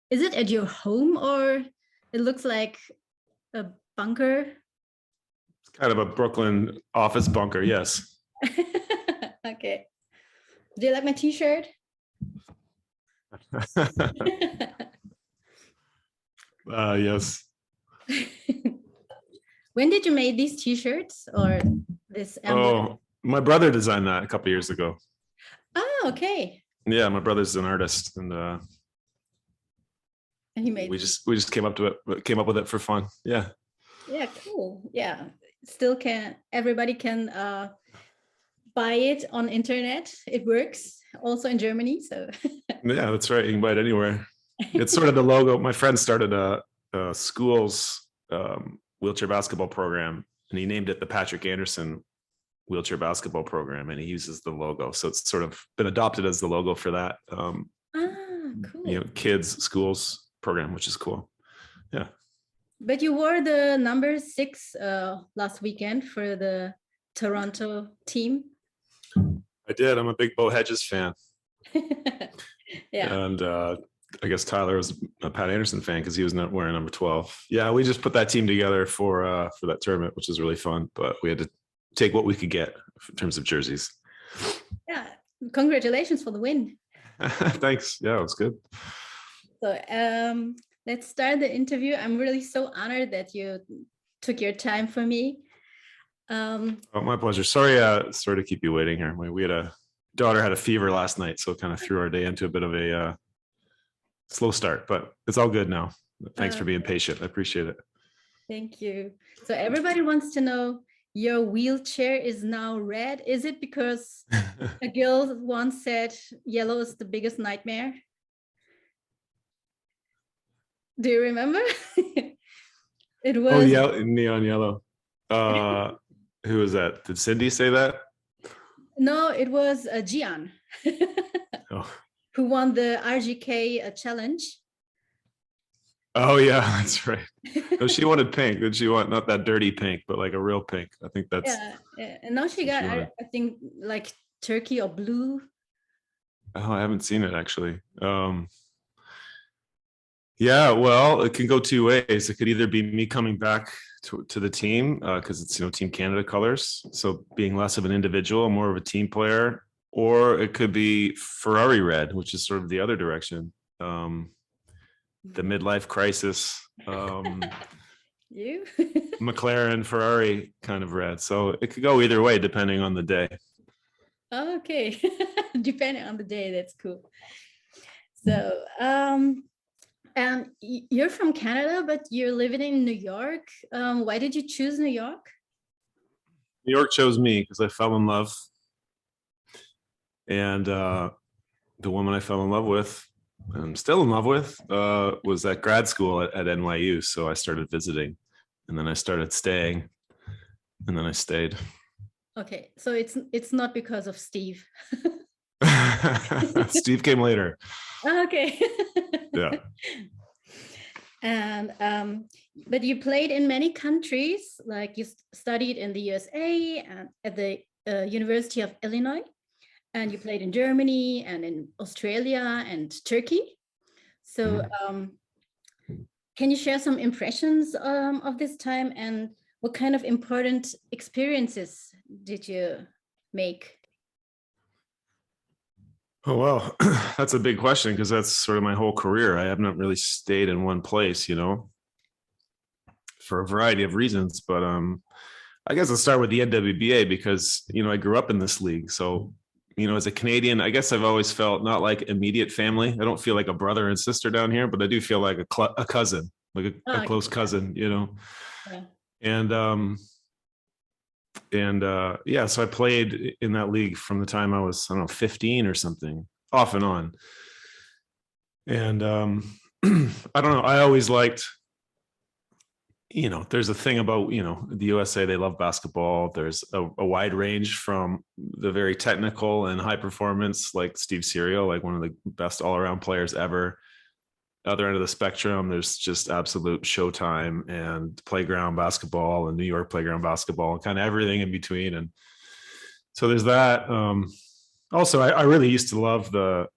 Is it at your home or it looks like a bunker? It's kind of a Brooklyn office bunker, yes. Okay. Do you like my t-shirt? Yes. When did you make these t-shirts or this emblem? Oh, my brother designed that a couple years ago. Oh, okay. Yeah, my brother's an artist, and And he made we just came up with it for fun. Yeah. Yeah, cool. Yeah. Still everybody can buy it on internet. It works also in Germany. So Yeah, that's right. You can buy it anywhere. It's sort of the logo. My friend started a school's wheelchair basketball program, and he named it the Patrick Anderson wheelchair basketball program, and he uses the logo. So it's sort of been adopted as the logo for that, cool. Kids schools program, which is cool. Yeah. But you wore the number 6 last weekend for the Toronto team. I did. I'm a big Bo Hedges fan. Yeah. And I guess Tyler was a Pat Anderson fan because he was not wearing number 12. Yeah, we just put that team together for that tournament, which was really fun. But we had to take what we could get in terms of jerseys. Yeah. Congratulations for the win. Thanks. Yeah, it was good. So let's start the interview. I'm really so honored that you took your time for me. Oh, my pleasure. Sorry to keep you waiting here. We had a daughter had a fever last night, so it kind of threw our day into a bit of a slow start, but it's all good now. Thanks for being patient. I appreciate it. Thank you. So everybody wants to know, your wheelchair is now red. Is it because a girl once said yellow is the biggest nightmare? Do you remember? It was. Oh, yeah, neon yellow. Who was that? Did Cindy say that? No, it was Gian, who won the RGK challenge. Oh yeah, that's right. No, she wanted pink. Did she want not that dirty pink, but like a real pink? I think that's. Yeah. And now she got, I think, like turkey or blue. Oh, I haven't seen it actually. Yeah, well, it can go two ways. It could either be me coming back to the team because it's Team Canada colors, so being less of an individual, more of a team player, or it could be Ferrari red, which is sort of the other direction. The midlife crisis, you McLaren, Ferrari kind of red. So it could go either way depending on the day. Okay, depending on the day. That's cool. So, and you're from Canada, but you're living in New York. Why did you choose New York? New York chose me because I fell in love, and the woman I fell in love with, I'm still in love with, was at grad school at NYU. So I started visiting, and then I started staying, and then I stayed. Okay, so it's not because of Steve. Steve came later. Okay. Yeah. And but you played in many countries, like you studied in the USA and at the University of Illinois, and you played in Germany and in Australia and Turkey. So can you share some impressions of this time, and what kind of important experiences did you make? Oh, well, that's a big question because that's sort of my whole career. I have not really stayed in one place, for a variety of reasons. But I guess I'll start with the NWBA because, I grew up in this league. So, as a Canadian, I guess I've always felt not like immediate family. I don't feel like a brother and sister down here, but I do feel like a cousin, like a close cousin, Yeah. And yeah, so I played in that league from the time I was, 15 or something, off and on. And I don't know, I always liked, there's a thing about, the USA, they love basketball. There's a wide range from the very technical and high performance, like Steve Serial, like one of the best all around players ever. Other end of the spectrum, there's just absolute showtime and playground basketball and New York playground basketball and kind of everything in between. And so there's that. Also, I really used to love the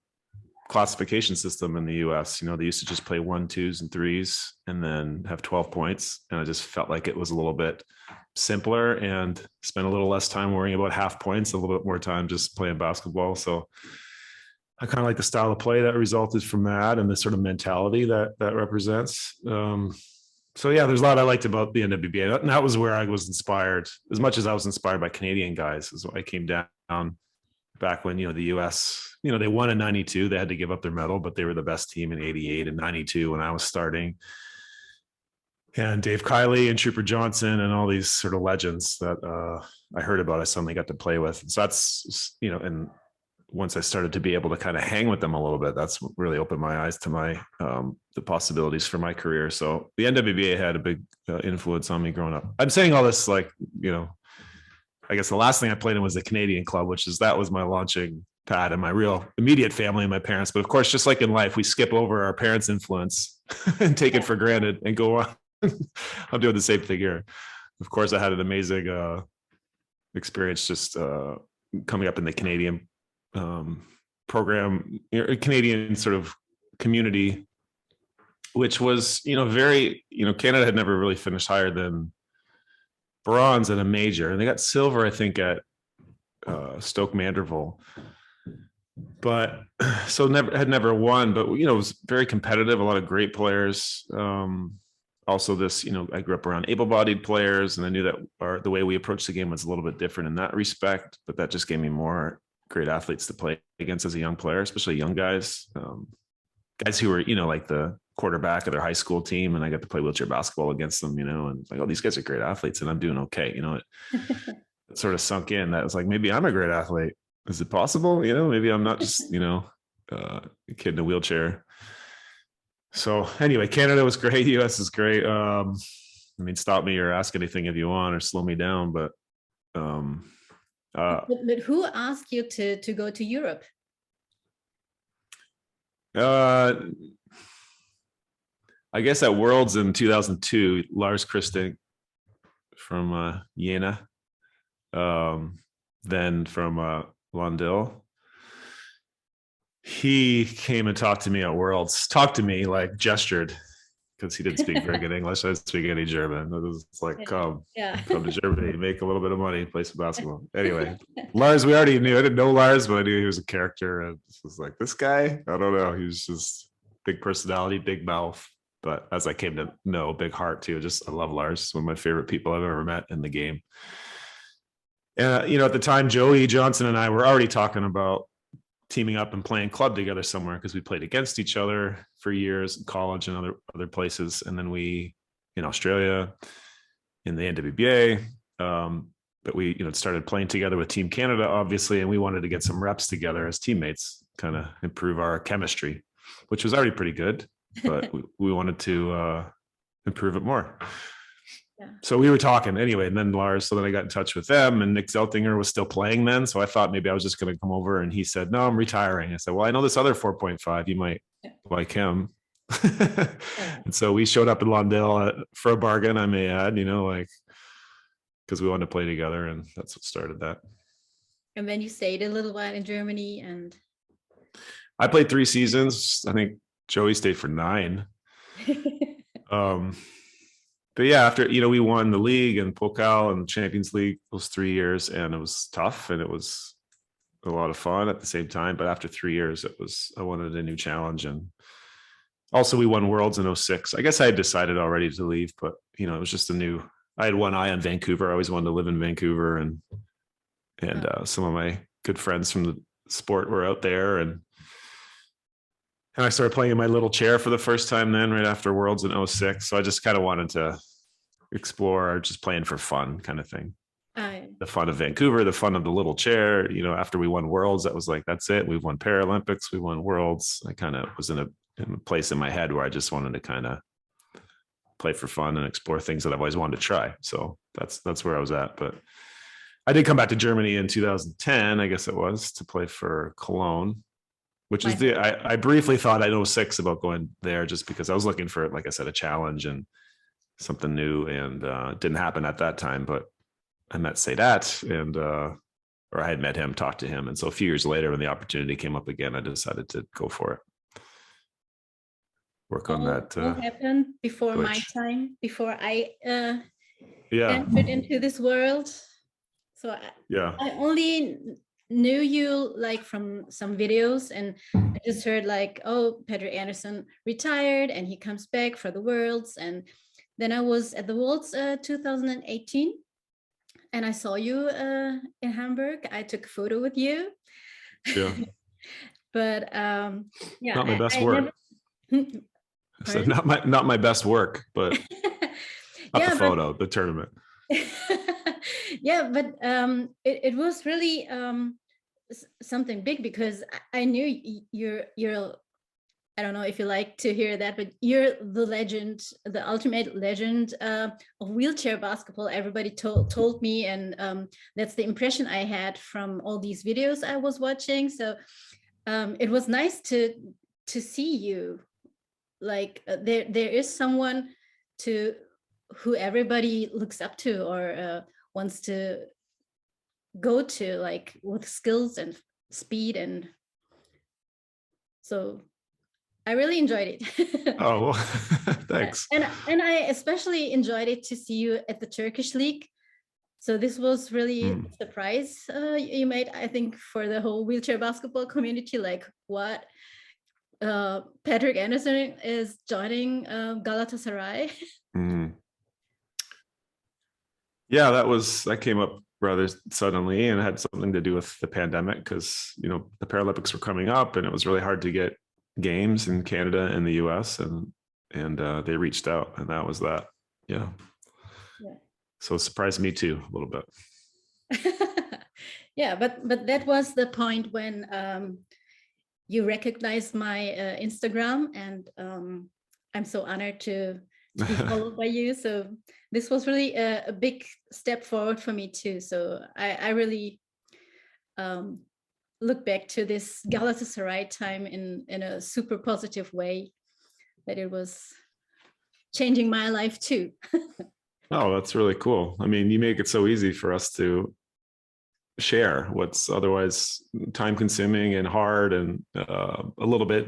classification system in the US. You know, they used to just play 1, 2s, and 3s and then have 12 points. And I just felt like it was a little bit simpler and spent a little less time worrying about half points, a little bit more time just playing basketball. So I kind of like the style of play that resulted from that and the sort of mentality that represents. So yeah, there's a lot I liked about the NWBA, and that was where I was inspired. As much as I was inspired by Canadian guys, is I came down back when, you know, the US, you know, they won in 92. They had to give up their medal, but they were the best team in 88 and 92 when I was starting. And Dave Kiley and Trooper Johnson and all these sort of legends that I heard about, I suddenly got to play with. So that's, you know, and once I started to be able to kind of hang with them a little bit, that's what really opened my eyes to my the possibilities for my career. So the NWBA had a big influence on me growing up. I'm saying all this like, you know, I guess the last thing I played in was the Canadian club, that was my launching pad and my real immediate family and my parents. But of course, just like in life, we skip over our parents' influence and take it for granted and go on. I'm doing the same thing here. Of course, I had an amazing experience just coming up in the Canadian program, Canadian sort of community, which was, you know, very, you know, Canada had never really finished higher than bronze at a major, and they got silver, I think, at Stoke Mandeville, but so never won. But you know, it was very competitive. A lot of great players. Also, this, you know, I grew up around able-bodied players, and I knew that the way we approached the game was a little bit different in that respect. But that just gave me more great athletes to play against as a young player, especially young guys, guys who were, you know, like the quarterback of their high school team, and I got to play wheelchair basketball against them, you know, and like, oh, these guys are great athletes and I'm doing okay. You know, it sort of sunk in that was like, maybe I'm a great athlete. Is it possible? You know, maybe I'm not just, you know, a kid in a wheelchair. So anyway, Canada was great. US is great. I mean, stop me or ask anything if you want or slow me down, but who asked you to go to Europe? I guess at Worlds in 2002, Lars Christing from Jena, then from Lundell, he came and talked to me at Worlds. Talked to me, like gestured, because he didn't speak very good English. I didn't speak any German. It was like, come to Germany, make a little bit of money, play some basketball. Anyway, Lars, we already knew. I didn't know Lars, but I knew he was a character. And it was like, this guy, I don't know. He was just big personality, big mouth. But as I came to know, big heart too. Just, I love Lars. One of my favorite people I've ever met in the game. You know, at the time, Joey Johnson and I were already talking about teaming up and playing club together somewhere, because we played against each other for years in college and other places. And then we, in Australia, in the NWBA, but we, you know, started playing together with Team Canada, obviously, and we wanted to get some reps together as teammates, kind of improve our chemistry, which was already pretty good, but we wanted to improve it more. Yeah. So we were talking anyway, and then Lars, so then I got in touch with them, and Nick Zeltinger was still playing then. So I thought maybe I was just going to come over, and he said, no, I'm retiring. I said, well, I know this other 4.5, you might like him. And so we showed up in Lundell for a bargain, I may add, you know, like, because we wanted to play together, and that's what started that. And then you stayed a little while in Germany, and I played 3 seasons. I think Joey stayed for 9. But yeah, after, you know, we won the league and Pokal and Champions League those 3 years, and it was tough and it was a lot of fun at the same time. But after 3 years, I wanted a new challenge. And also we won Worlds in 06. I guess I had decided already to leave, but you know, it was just I had one eye on Vancouver. I always wanted to live in Vancouver, and some of my good friends from the sport were out there, and I started playing in my little chair for the first time then, right after Worlds in 06. So I just kind of wanted to explore just playing for fun kind of thing. The fun of Vancouver, the fun of the little chair. You know, after we won Worlds, that was like, that's it. We've won Paralympics, we won Worlds. I kind of was in a place in my head where I just wanted to kind of play for fun and explore things that I've always wanted to try. So that's where I was at. But I did come back to Germany in 2010, I guess it was, to play for Cologne, which is I briefly thought in 06 about going there, just because I was looking for, like I said, a challenge and something new, and it didn't happen at that time. But I met Sadat, and or I had met him, talked to him. And so a few years later, when the opportunity came up again, I decided to go for it. Work on that. What happened before my switch. time, before I Yeah. entered into this world? So Yeah. I only knew you like from some videos, and I just heard like, oh, Patrick Anderson retired and he comes back for the Worlds. And then I was at the Worlds 2018, and I saw you in Hamburg. I took a photo with you. Yeah. But yeah, Not my best I work. never. So not my best work, but not Yeah, the photo, the tournament. Yeah, but it was really something big, because I knew you're I don't know if you like to hear that, but you're the legend, the ultimate legend of wheelchair basketball. Everybody told me, and that's the impression I had from all these videos I was watching. So it was nice to see you. Like there is someone to who everybody looks up to, or wants to go to, like with skills and speed. And so I really enjoyed it. Oh, well, thanks. And I especially enjoyed it to see you at the Turkish league. So this was really a surprise you made, I think, for the whole wheelchair basketball community. Like, what? Patrick Anderson is joining Galatasaray. Yeah, that came up rather suddenly, and it had something to do with the pandemic, because the Paralympics were coming up, and it was really hard to get games in Canada and the US, and they reached out, and that was that. Yeah. So it surprised me too a little bit. Yeah, but that was the point when you recognized my Instagram, and I'm so honored to be followed by you. So this was really a big step forward for me too. So I really look back to this Galatasaray time in a super positive way, that it was changing my life too. Oh, that's really cool. I mean, you make it so easy for us to share what's otherwise time consuming and hard, and a little bit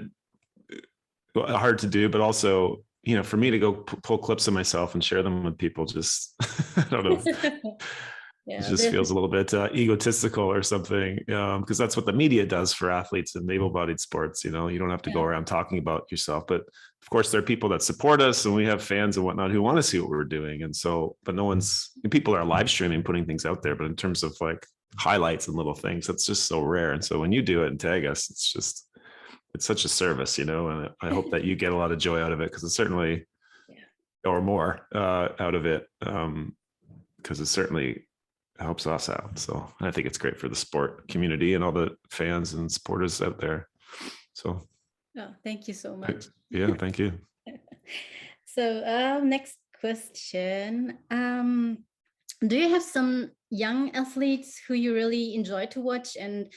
hard to do, but also, for me to go pull clips of myself and share them with people, just, I don't know. Yeah, it just feels a little bit egotistical or something, because that's what the media does for athletes in able-bodied sports. You don't have to go around talking about yourself, but of course there are people that support us, and we have fans and whatnot who want to see what we're doing. And so, but people are live streaming, putting things out there, but in terms of like highlights and little things, that's just so rare. And so when you do it and tag us, it's such a service, and I hope that you get a lot of joy out of it, because it's certainly, or more out of it, because it certainly helps us out. So I think it's great for the sport community and all the fans and supporters out there. So thank you so much. Yeah, thank you. So next question. Do you have some young athletes who you really enjoy to watch, and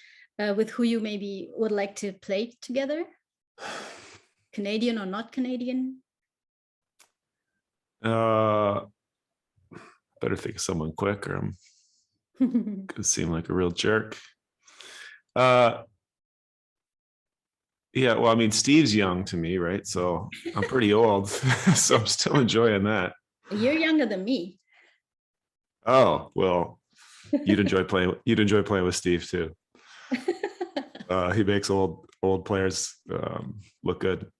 with who you maybe would like to play together? Canadian or not Canadian? Better think of someone quick, or I'm gonna seem like a real jerk. Yeah, well, I mean, Steve's young to me, right? So I'm pretty old, so I'm still enjoying that. You're younger than me. Oh, well, you'd enjoy playing with Steve too. He makes old players look good.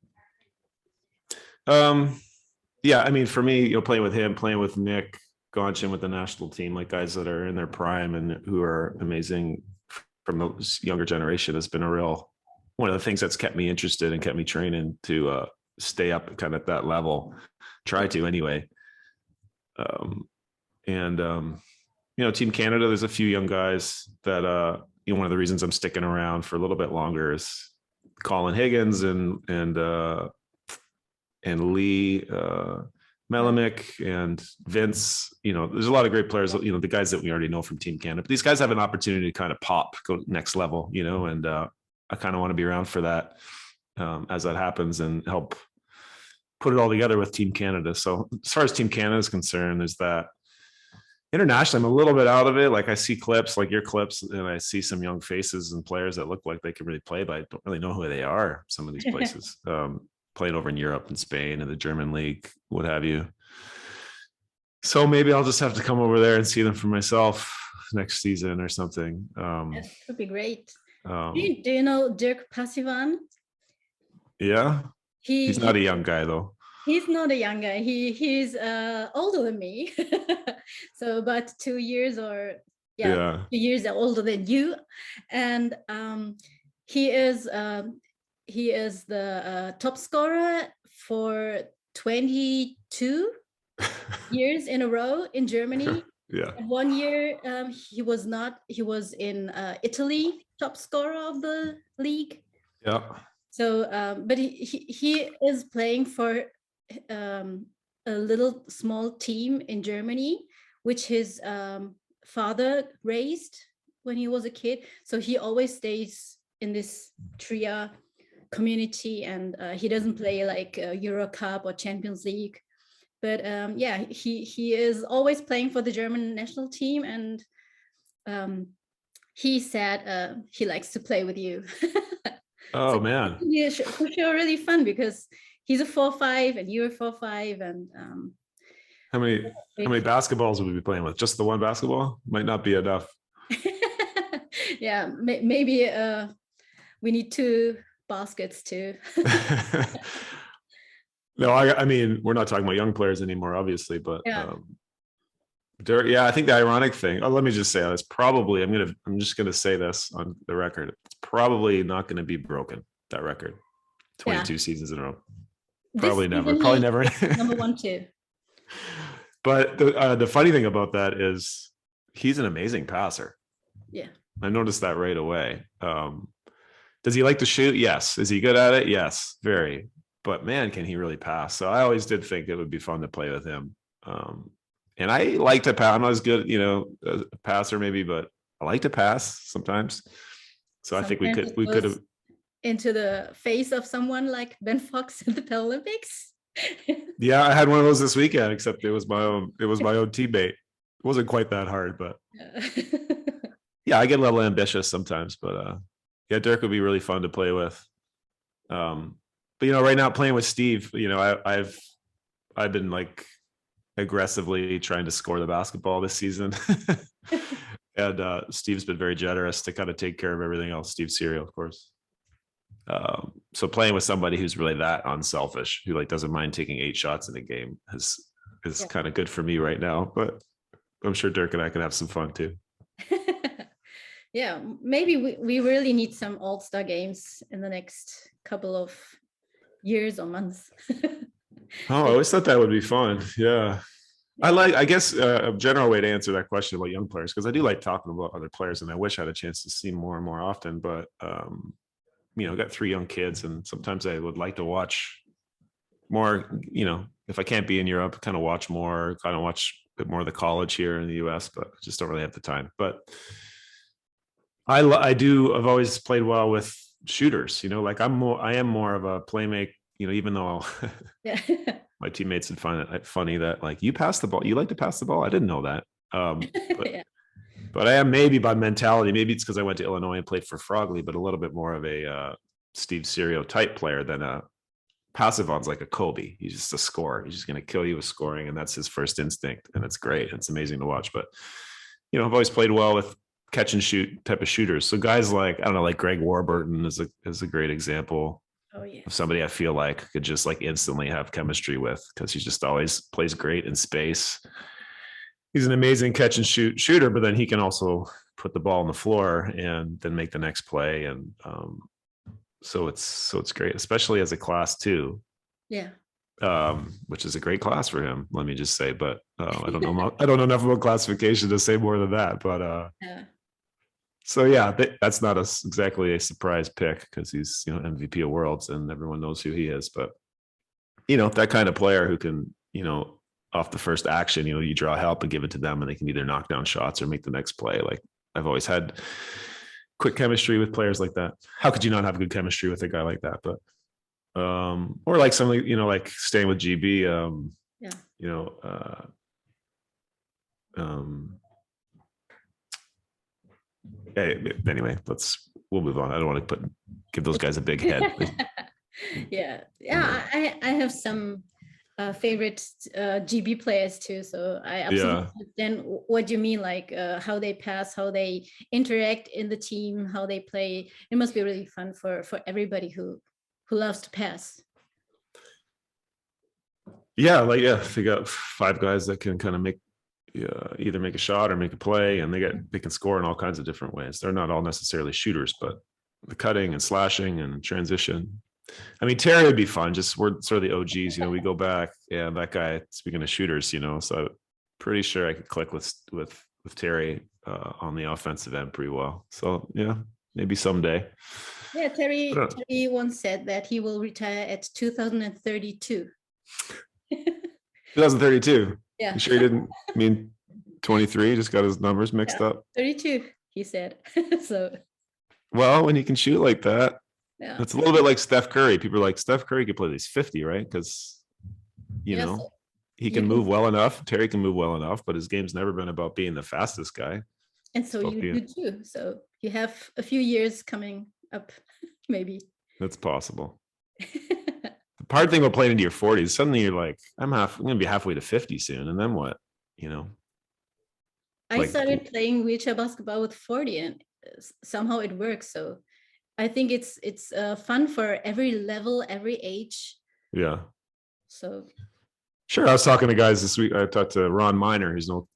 Yeah, I mean, for me, playing with him, playing with Nick Gonchin with the national team, like guys that are in their prime and who are amazing from the younger generation, has been one of the things that's kept me interested and kept me training to stay up kind of at that level. Try to anyway. Team Canada, there's a few young guys that one of the reasons I'm sticking around for a little bit longer is Colin Higgins and Lee Melimick and Vince. There's a lot of great players, the guys that we already know from Team Canada, but these guys have an opportunity to kind of go next level, and I kind of want to be around for that as that happens, and help put it all together with Team Canada. So as far as Team Canada is concerned, there's that. Internationally, I'm a little bit out of it. Like I see clips like your clips and I see some young faces and players that look like they can really play, but I don't really know who they are. Some of these places, playing over in Europe and Spain and the German league, what have you. So maybe I'll just have to come over there and see them for myself next season or something. That would be great. Um, Do you know Dirk Passiwan? yeah, he's not He a young guy though. he's not a young guy. He's older than me. So about 2 years or yeah, Yeah. 2 years older than you. And he is the top scorer for 22 years in a row in Germany. Yeah. And 1 year he was not. He was in Italy, top scorer of the league. Yeah. So, but he is playing for a little small team in Germany, which his father raised when he was a kid. So he always stays in this Trier community, and he doesn't play like Euro Cup or Champions League. But yeah, he is always playing for the German national team, and he said he likes to play with you. Oh So man. yeah, for sure, really fun because he's a 4'5" and you're a 4'5", and How many basketballs would we be playing with? Just the one basketball? Might not be enough. yeah, maybe we need 2 baskets too. No, I mean, we're not talking about young players anymore, obviously, but Yeah. Dirk, yeah, I think the ironic thing. Oh, let me just say this. Probably, I'm just gonna say this on the record. It's probably not gonna be broken. That record, 22 seasons in a row. Probably never. Probably never. Number 1, 2. But the funny thing about that is he's an amazing passer. Yeah. I noticed that right away. Does he like to shoot? Yes. Is he good at it? Yes, very. But man, can he really pass? So I always did think it would be fun to play with him. And I like to pass. I'm not as good, a passer maybe, but I like to pass sometimes. So I think we could have into the face of someone like Ben Fox in the Paralympics. Yeah, I had one of those this weekend, except it was my own teammate. It wasn't quite that hard, but yeah, I get a little ambitious sometimes, but yeah, Dirk would be really fun to play with. But right now playing with Steve, I've been like aggressively trying to score the basketball this season. And Steve's been very generous to kind of take care of everything else. Steve Serial, of course. So playing with somebody who's really that unselfish, who like doesn't mind taking 8 shots in a game is kind of good for me right now. But I'm sure Dirk and I can have some fun too. Yeah, maybe we really need some all-star games in the next couple of years or months. Oh, I always thought that would be fun. Yeah. I guess a general way to answer that question about young players, because I do like talking about other players and I wish I had a chance to see more and more often, but I've got 3 young kids and sometimes I would like to watch more, if I can't be in Europe, kind of watch a bit more of the college here in the US, but I just don't really have the time. But I've always played well with shooters, like I am more of a playmate, even though Yeah. my teammates would find it funny that like you pass the ball, you like to pass the ball. I didn't know that. But, Yeah. but I am maybe by mentality, maybe it's because I went to Illinois and played for Frogley, but a little bit more of a Steve Serio type player than a Passiwan's like a Kobe. He's just a scorer. He's just going to kill you with scoring. And that's his first instinct. And it's great. It's amazing to watch. But, I've always played well with catch and shoot type of shooters. So guys like, I don't know, like Greg Warburton is a great example. Oh, yeah. Of somebody I feel like could just like instantly have chemistry with, because he just always plays great in space. He's an amazing catch and shoot shooter, but then he can also put the ball on the floor and then make the next play. And so it's great, especially as a class 2. Yeah. Which is a great class for him. Let me just say, but I don't know enough about classification to say more than that. But Yeah. so yeah, that's not exactly a surprise pick because he's MVP of Worlds and everyone knows who he is. But that kind of player who can off the first action, you draw help and give it to them, and they can either knock down shots or make the next play. Like I've always had quick chemistry with players like that. How could you not have good chemistry with a guy like that? But or like something like staying with GB. Anyway, we'll move on. I don't want to give those guys a big head. Yeah, I have some favorite GB players too, so I absolutely understand what you mean, like how they pass, how they interact in the team, how they play. It must be really fun for everybody who loves to pass. Yeah, they got 5 guys that can kind of make either make a shot or make a play, and they can score in all kinds of different ways. They're not all necessarily shooters, but the cutting and slashing and transition. I mean, Terry would be fun. We're sort of the OGs, we go back. Yeah, that guy. Speaking of shooters, so I'm pretty sure I could click with Terry on the offensive end pretty well. So yeah, maybe someday. Yeah, Terry once said that he will retire at 2032. 2032. Yeah. You sure he didn't mean 23? Just got his numbers mixed up. 32, he said. So. Well, when you can shoot like that, yeah, it's a little bit like Steph Curry. People are like, Steph Curry could play at least 50, right? Because he can move well enough. Terry can move well enough, but his game's never been about being the fastest guy. And so you do too. So you have a few years coming up, maybe. That's possible. The hard thing about playing into your 40s, suddenly you're like, I'm going to be halfway to 50 soon. And then what? I started playing wheelchair basketball with 40 and somehow it works. So I think it's fun for every level, every age. Yeah. So. Sure. I was talking to guys this week. I talked to Ron Miner, who's an old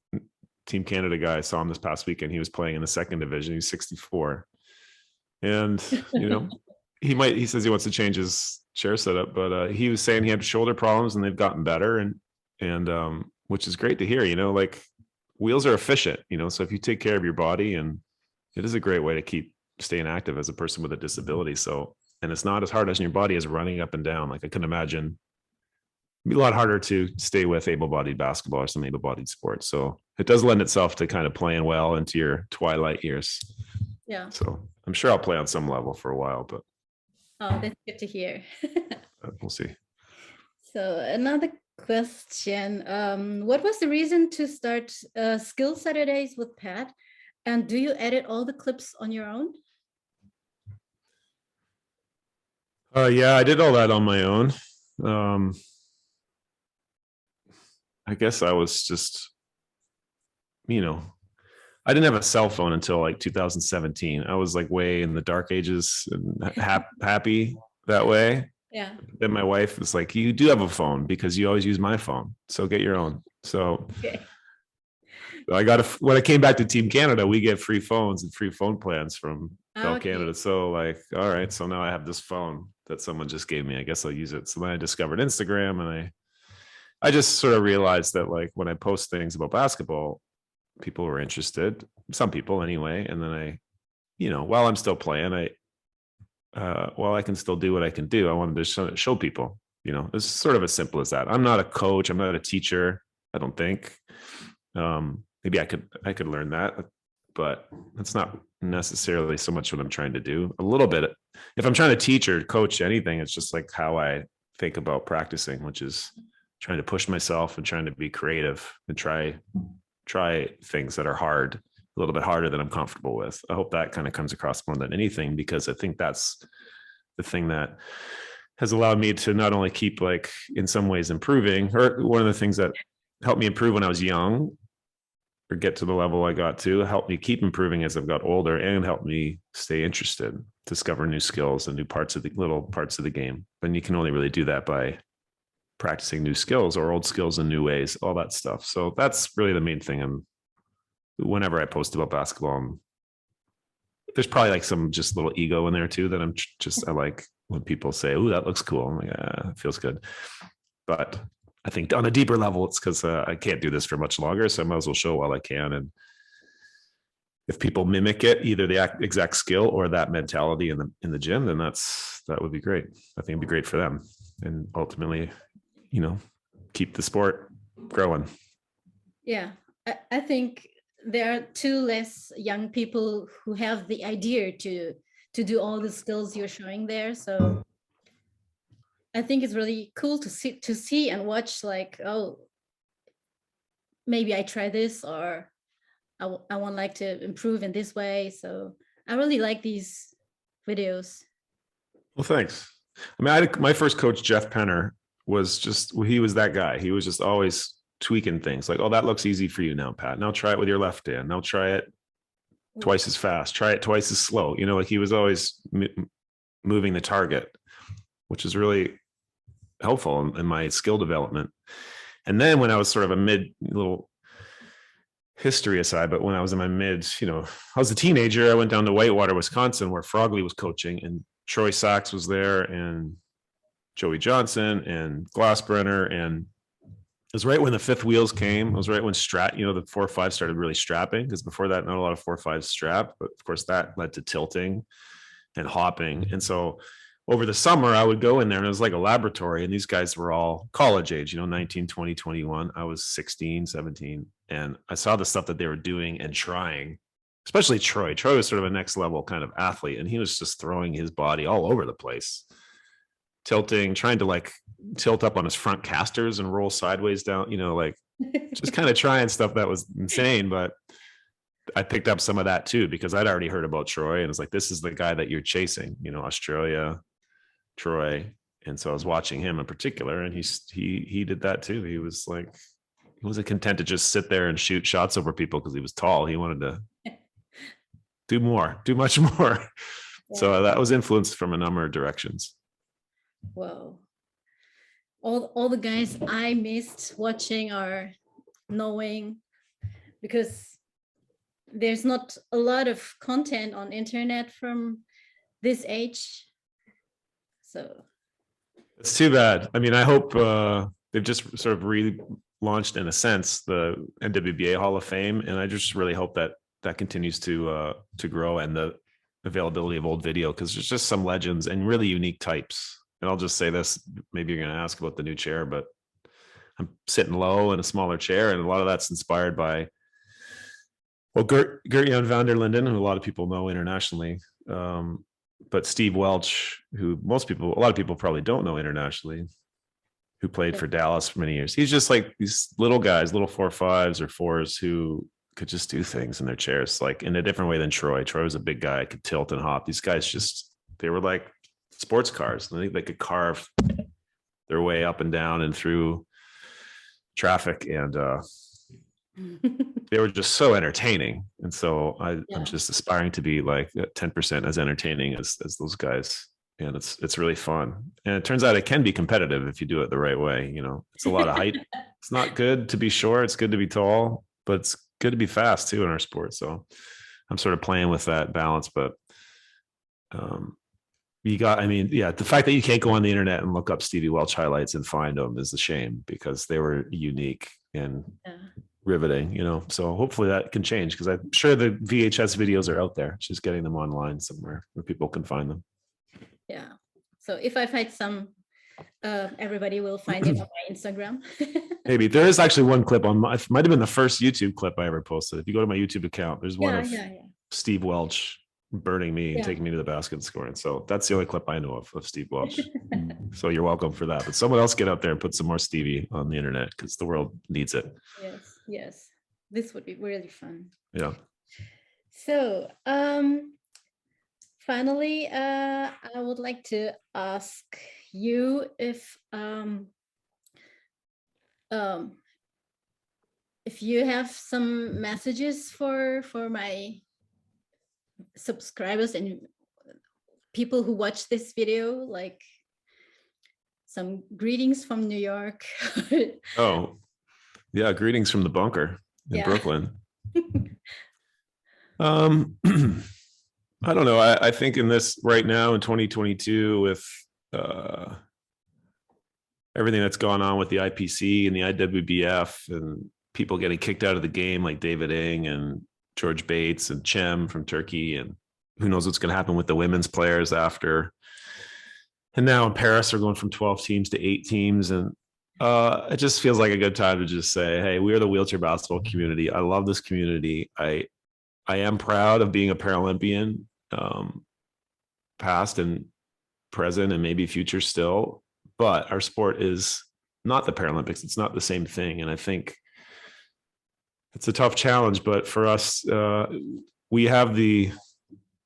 Team Canada guy. I saw him this past weekend. He was playing in the 2nd division. He's 64. And, he says he wants to change his chair setup, but he was saying he had shoulder problems and they've gotten better. And which is great to hear, like wheels are efficient, so if you take care of your body, and it is a great way to keep staying active as a person with a disability. So, and it's not as hard on your body as running up and down. Like I can imagine it'd be a lot harder to stay with able-bodied basketball or some able-bodied sports. So it does lend itself to kind of playing well into your twilight years. Yeah. So I'm sure I'll play on some level for a while, but. Oh, that's good to hear. We'll see. So another question. What was the reason to start Skill Saturdays with Pat? And do you edit all the clips on your own? Yeah, I did all that on my own. I guess I was just, I didn't have a cell phone until like 2017. I was like way in the dark ages and happy that way. Yeah. Then my wife was like, you do have a phone because you always use my phone. So get your own. So when I came back to Team Canada, we get free phones and free phone plans from Bell Canada. So like, all right, so now I have this phone that someone just gave me. I guess I'll use it. So then I discovered Instagram, and I just sort of realized that like when I post things about basketball, people were interested, some people anyway. And then I, while I'm still playing, while I can still do what I can do, I wanted to show people, it's sort of as simple as that. I'm not a coach. I'm not a teacher. I don't think. Maybe I could learn that, but that's not necessarily so much what I'm trying to do. A little bit. If I'm trying to teach or coach anything, it's just like how I think about practicing, which is trying to push myself and trying to be creative and try things that are hard, a little bit harder than I'm comfortable with. I hope that kind of comes across more than anything, because I think that's the thing that has allowed me to not only keep like in some ways improving, or one of the things that helped me improve when I was young or get to the level I got to, helped me keep improving as I've got older, and helped me stay interested, discover new skills and new little parts of the game. And you can only really do that by practicing new skills or old skills in new ways, all that stuff. So that's really the main thing. Whenever I post about basketball, there's probably like some just little ego in there too, that I like when people say, "Oh, that looks cool." I'm like, it feels good. But I think on a deeper level, it's because I can't do this for much longer. So I might as well show while I can. And if people mimic it, either the exact skill or that mentality in the gym, then that would be great. I think it'd be great for them. And ultimately, keep the sport growing. Yeah. I think there are too less young people who have the idea to do all the skills you're showing there. So I think it's really cool to see and watch, like, oh, maybe I try this, or I want like to improve in this way. So I really like these videos. Well, thanks. I mean, my first coach, Jeff Penner, he was that guy. He was just always tweaking things like, oh, that looks easy for you now, Pat. Now try it with your left hand. Now try it twice as fast. Try it twice as slow. You know, like he was always moving the target, which is really helpful in my skill development. And then when I was sort of little history aside, but when I was in my I was a teenager, I went down to Whitewater, Wisconsin, where Frogley was coaching, and Troy Sachs was there, and Joey Johnson and Glassbrenner. And it was right when the fifth wheels came. It was right when the 4.5 started really strapping, because before that, not a lot of 4.5 strapped, but of course that led to tilting and hopping. And so over the summer, I would go in there, and it was like a laboratory, and these guys were all college age, 19, 20, 21. I was 16, 17. And I saw the stuff that they were doing and trying, especially Troy. Troy was sort of a next level kind of athlete, and he was just throwing his body all over the place, tilting, trying to like tilt up on his front casters and roll sideways down, like just kind of trying stuff that was insane. But I picked up some of that too, because I'd already heard about Troy, and it's like, this is the guy that you're chasing, Australia, Troy. And so I was watching him in particular, and he did that too. He wasn't content to just sit there and shoot shots over people because he was tall. He wanted to do much more. Yeah. So that was influenced from a number of directions. Whoa. All the guys I missed watching are knowing, because there's not a lot of content on internet from this age. So it's too bad. I mean, I hope they've just sort of relaunched, in a sense, the NWBA Hall of Fame, and I just really hope that continues to grow, and the availability of old video, because there's just some legends and really unique types. And I'll just say this, maybe you're going to ask about the new chair, but I'm sitting low in a smaller chair, and a lot of that's inspired by, well, Gert-Jan van der Linden, who a lot of people know internationally, but Steve Welch, who a lot of people probably don't know internationally, who played for Dallas for many years. He's just like these little guys, little 4.5s or 4s, who could just do things in their chairs, like in a different way than Troy. Troy was a big guy, could tilt and hop. These guys they were like sports cars. I think they could carve their way up and down and through traffic, and they were just so entertaining. And so I'm just aspiring to be like 10% as entertaining as those guys. And it's really fun. And it turns out it can be competitive if you do it the right way. It's a lot of height. It's not good to be short. It's good to be tall, but it's good to be fast too in our sport. So I'm sort of playing with that balance, but the fact that you can't go on the internet and look up Stevie Welch highlights and find them is a shame, because they were unique and riveting, so hopefully that can change, because I'm sure the VHS videos are out there. It's just getting them online somewhere where people can find them. Yeah. So if I find some, everybody will find it on my Instagram. Maybe there is actually one clip it might have been the first YouTube clip I ever posted. If you go to my YouTube account, there's one of Steve Welch burning me and taking me to the basket and scoring. So that's the only clip I know of Steve Welch. So you're welcome for that. But someone else get out there and put some more Stevie on the internet, because the world needs it. Yes. This would be really fun. Yeah. So finally, I would like to ask you if you have some messages for my subscribers and people who watch this video, like some greetings from New York. Oh, yeah. Greetings from the bunker in Brooklyn. I don't know. I think in this right now in 2022, with everything that's gone on with the IPC and the IWBF, and people getting kicked out of the game like David Ng and George Bates and Cem from Turkey, and who knows what's going to happen with the women's players after. And now in Paris, they're going from 12 teams to 8 teams. And it just feels like a good time to just say, hey, we are the wheelchair basketball community. I love this community. I am proud of being a Paralympian, past and present and maybe future still. But our sport is not the Paralympics. It's not the same thing. And I think It's a tough challenge, but for us, we have the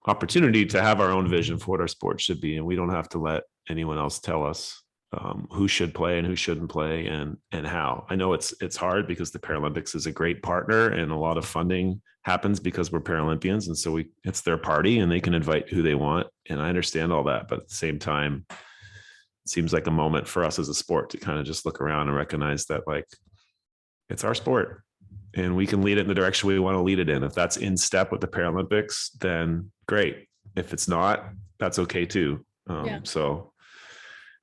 opportunity to have our own vision for what our sport should be, and we don't have to let anyone else tell us who should play and who shouldn't play and how. I know it's hard because the Paralympics is a great partner and a lot of funding happens because we're Paralympians, and so it's their party and they can invite who they want. And I understand all that, but at the same time, it seems like a moment for us as a sport to kind of just look around and recognize that like it's our sport and we can lead it in the direction we want to lead it in. If that's in step with the Paralympics, then great. If it's not, that's okay too. So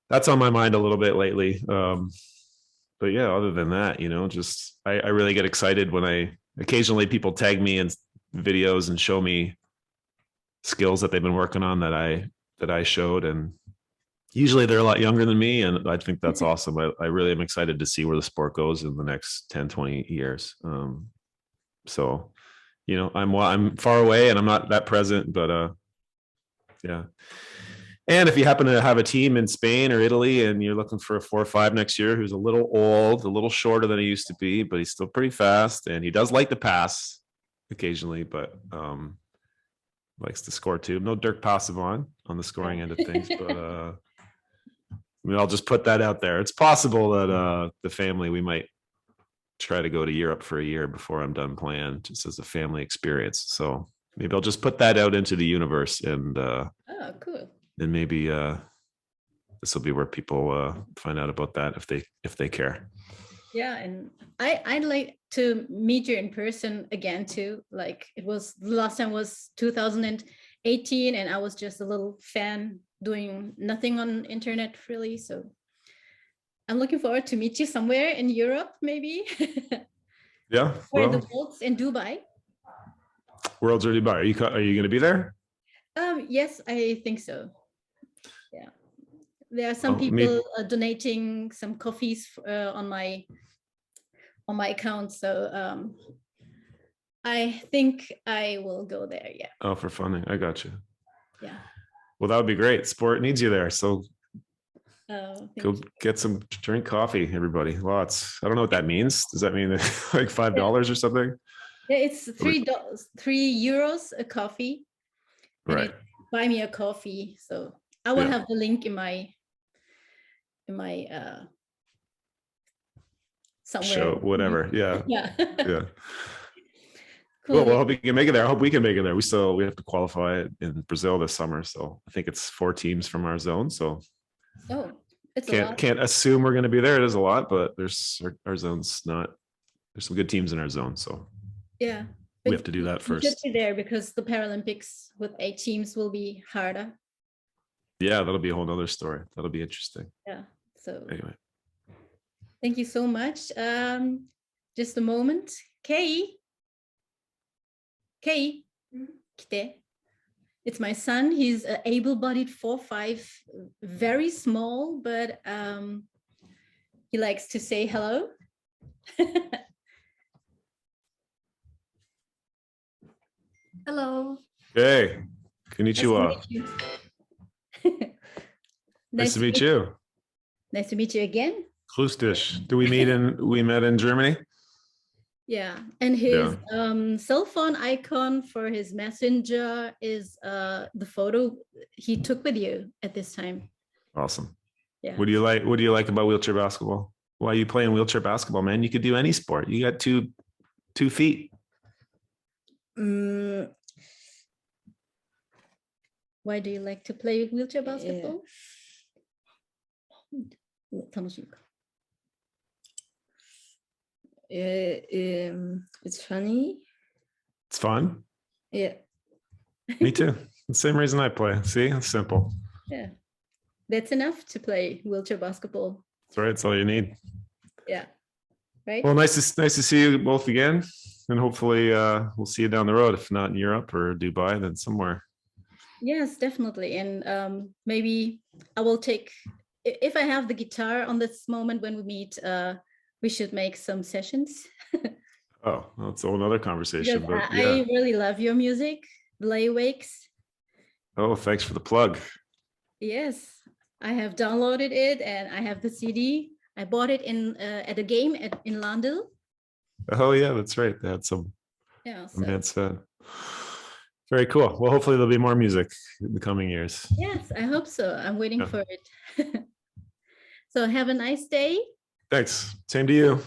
that's on my mind a little bit lately. But yeah, other than that, just I really get excited when occasionally people tag me in videos and show me skills that they've been working on that I showed. And usually they're a lot younger than me. And I think that's awesome. I really am excited to see where the sport goes in the next 10, 20 years. So, I'm far away and I'm not that present, but yeah. And if you happen to have a team in Spain or Italy and you're looking for a 4 or 5 next year who's a little old, a little shorter than he used to be, but he's still pretty fast and he does like to pass occasionally, but likes to score too. No Dirk Passiwan on the scoring end of things, but I'll just put that out there. It's possible that the family, we might try to go to Europe for a year before I'm done playing, just as a family experience. So maybe I'll just put that out into the universe and cool. And maybe this will be where people find out about that if they care. Yeah, and I'd like to meet you in person again too. Like the last time was 2018, and I was just a little fan doing nothing on internet really. So I'm looking forward to meet you somewhere in Europe, maybe. Yeah. Or the Worlds in Dubai. Worlds or Dubai? Are you going to be there? Yes, I think so. Yeah, there are some people donating some coffees on my account, so I think I will go there. Yeah. Oh, for fun. I got you. Yeah. Well, that would be great. Sport needs you there, so go get some, drink coffee, everybody. Lots. I don't know what that means. Does that mean like $5 or something? Yeah, it's €3 a coffee. Right. Buy me a coffee. So I will have the link in my somewhere. Show, whatever. Yeah. Yeah. Yeah. Cool. Well, I hope we can make it there. I hope we can make it there. We have to qualify in Brazil this summer. So I think it's 4 teams from our zone. So it's can't assume we're going to be there. It is a lot, but there's our zone's not. There's some good teams in our zone. So yeah, we have to do that first. Should be there because the Paralympics with 8 teams will be harder. Yeah, that'll be a whole nother story. That'll be interesting. Yeah. So anyway, thank you so much. Just a moment. Kei, kite. It's my son. He's an able-bodied 4'5", very small, but he likes to say hello. Hello. Hey, konnichiwa. Nice to meet you. Nice to meet you again. Grüß dich. We met in Germany? Yeah, and his cell phone icon for his messenger is the photo he took with you at this time. Awesome. Yeah. What do you like about wheelchair basketball? Why are you playing wheelchair basketball, man? You could do any sport. You got two feet. Why do you like to play wheelchair basketball? It's funny. It's fun. Yeah. Me too. The same reason I play. See, it's simple. Yeah, that's enough to play wheelchair basketball. That's right. That's all you need. Yeah. Right. Well, nice to see you both again, and hopefully we'll see you down the road. If not in Europe or Dubai, then somewhere. Yes, definitely. And maybe I will take, if I have the guitar on this moment when we meet, we should make some sessions. Oh, that's a whole other conversation. But yeah. I really love your music, Layawakes. Oh, thanks for the plug. Yes, I have downloaded it and I have the CD. I bought it at a game in London. Oh yeah, that's right. They had some Yeah. bands said. Very cool. Well, hopefully there'll be more music in the coming years. Yes, I hope so. I'm waiting Yeah. for it. So have a nice day. Thanks. Same to you.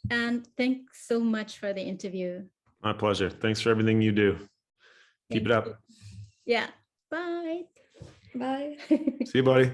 And thanks so much for the interview. My pleasure. Thanks for everything you do. Keep Thank it up. you. Yeah. Bye. Bye. See you, buddy.